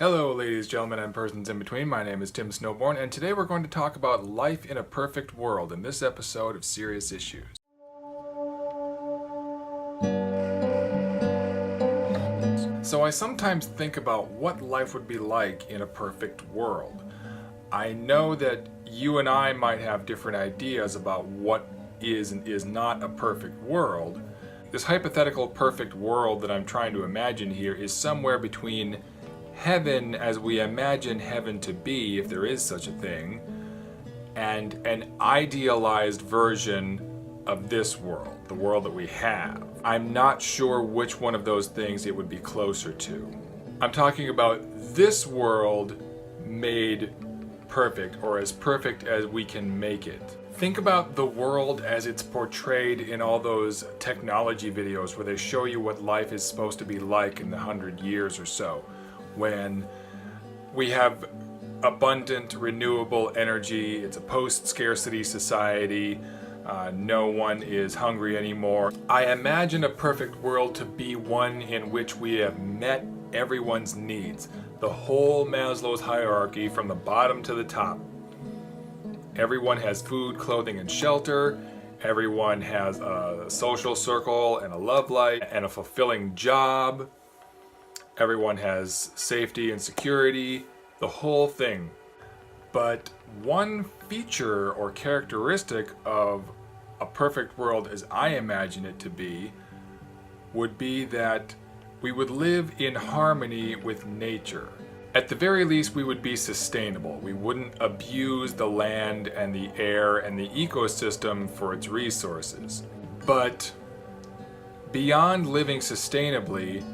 Hello ladies, gentlemen, and persons in between. My name is Tim Snowborn, and today we're going to talk about life in a perfect world in this episode of Serious Issues. So I sometimes think about what life would be like in a perfect world. I know that you and I might have different ideas about what is and is not a perfect world. This hypothetical perfect world that I'm trying to imagine here is somewhere between heaven as we imagine heaven to be, if there is such a thing, and an idealized version of this world, the world that we have. I'm not sure which one of those things it would be closer to. I'm talking about this world made perfect, or as perfect as we can make it. Think about the world as it's portrayed in all those technology videos where they show you what life is supposed to be like in the 100 years or so, when we have abundant renewable energy. It's a post-scarcity society. No one is hungry anymore. I imagine a perfect world to be one in which we have met everyone's needs. The whole Maslow's hierarchy from the bottom to the top. Everyone has food, clothing, and shelter. Everyone has a social circle and a love life and a fulfilling job. Everyone has safety and security, the whole thing. But one feature or characteristic of a perfect world as I imagine it to be would be that we would live in harmony with nature. At the very least, we would be sustainable. We wouldn't abuse the land and the air and the ecosystem for its resources. But beyond living sustainably,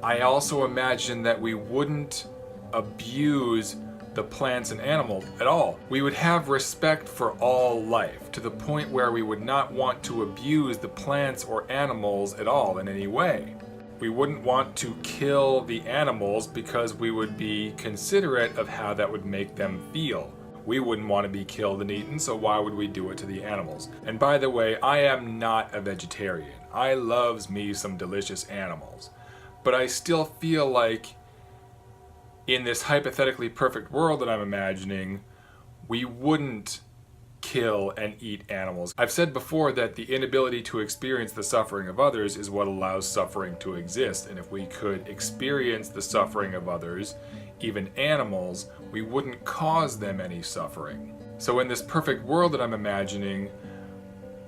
I also imagine that we wouldn't abuse the plants and animals at all. We would have respect for all life to the point where we would not want to abuse the plants or animals at all in any way. We wouldn't want to kill the animals because we would be considerate of how that would make them feel. We wouldn't want to be killed and eaten, so why would we do it to the animals? And by the way, I am not a vegetarian. I loves me some delicious animals. But I still feel like in this hypothetically perfect world that I'm imagining, we wouldn't kill and eat animals. I've said before that the inability to experience the suffering of others is what allows suffering to exist. And if we could experience the suffering of others, even animals, we wouldn't cause them any suffering. So in this perfect world that I'm imagining,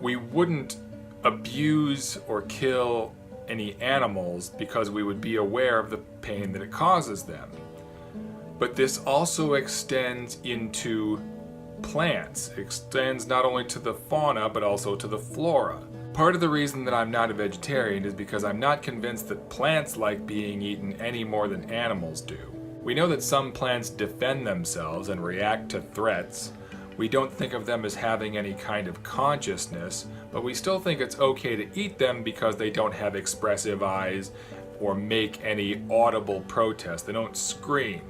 we wouldn't abuse or kill any animals because we would be aware of the pain that it causes them. But this also extends into plants. It extends not only to the fauna but also to the flora. Part of the reason that I'm not a vegetarian is because I'm not convinced that plants like being eaten any more than animals do. We know that some plants defend themselves and react to threats. We don't think of them as having any kind of consciousness, but we still think it's okay to eat them because they don't have expressive eyes or make any audible protest. They don't scream.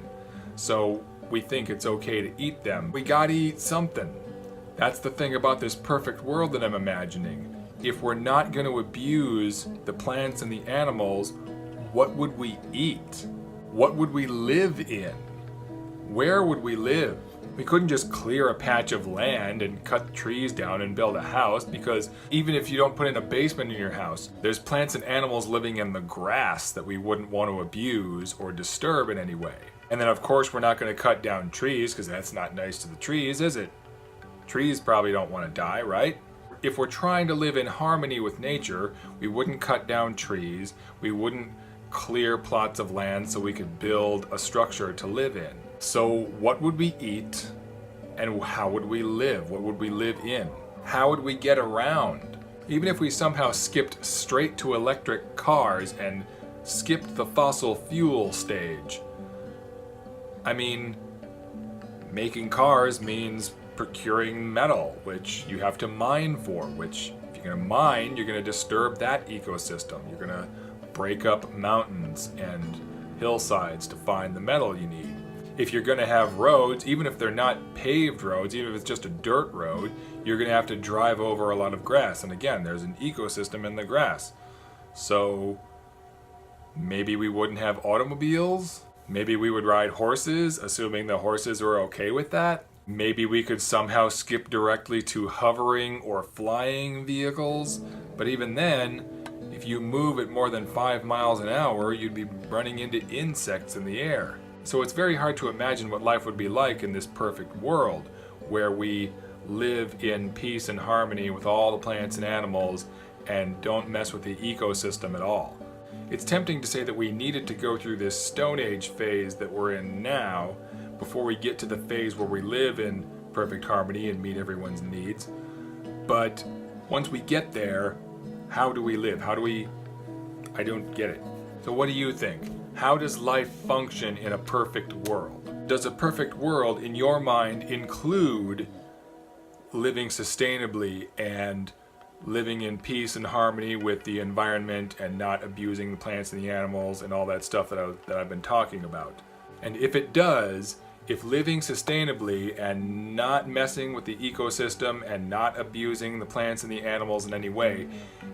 So we think it's okay to eat them. We gotta eat something. That's the thing about this perfect world that I'm imagining. If we're not going to abuse the plants and the animals, what would we eat? What would we live in? Where would we live? We couldn't just clear a patch of land and cut trees down and build a house, because even if you don't put in a basement in your house, there's plants and animals living in the grass that we wouldn't want to abuse or disturb in any way. And then of course we're not going to cut down trees because that's not nice to the trees, is it? Trees probably don't want to die, right? If we're trying to live in harmony with nature, we wouldn't cut down trees, we wouldn't clear plots of land so we could build a structure to live in. So what would we eat and how would we live? What would we live in? How would we get around? Even if we somehow skipped straight to electric cars and skipped the fossil fuel stage. I mean, making cars means procuring metal, which you have to mine for, which if you're gonna mine, you're gonna disturb that ecosystem. You're gonna break up mountains and hillsides to find the metal you need. If you're going to have roads, even if they're not paved roads, even if it's just a dirt road, you're going to have to drive over a lot of grass. And again, there's an ecosystem in the grass. So maybe we wouldn't have automobiles. Maybe we would ride horses, assuming the horses were okay with that. Maybe we could somehow skip directly to hovering or flying vehicles. But even then, if you move at more than 5 miles an hour, you'd be running into insects in the air. So it's very hard to imagine what life would be like in this perfect world, where we live in peace and harmony with all the plants and animals and don't mess with the ecosystem at all. It's tempting to say that we needed to go through this Stone Age phase that we're in now before we get to the phase where we live in perfect harmony and meet everyone's needs. But once we get there, how do we live? I don't get it. So what do you think? How does life function in a perfect world? Does a perfect world, in your mind, include living sustainably and living in peace and harmony with the environment and not abusing the plants and the animals and all that stuff that I've been talking about? And if it does, if living sustainably and not messing with the ecosystem and not abusing the plants and the animals in any way,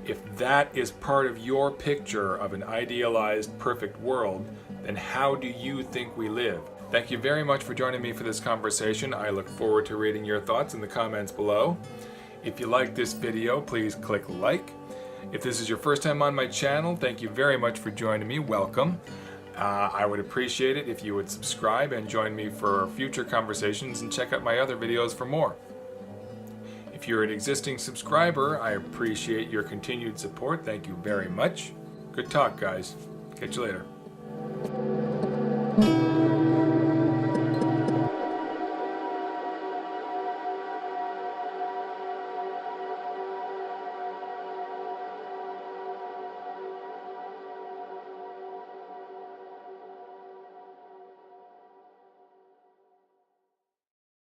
if that is part of your picture of an idealized perfect world, then how do you think we live? Thank you very much for joining me for this conversation. I look forward to reading your thoughts in the comments below. If you like this video, please click like. If this is your first time on my channel, thank you very much for joining me. Welcome. I would appreciate it if you would subscribe and join me for future conversations, and check out my other videos for more. If you're an existing subscriber, I appreciate your continued support. Thank you very much. Good talk, guys. Catch you later.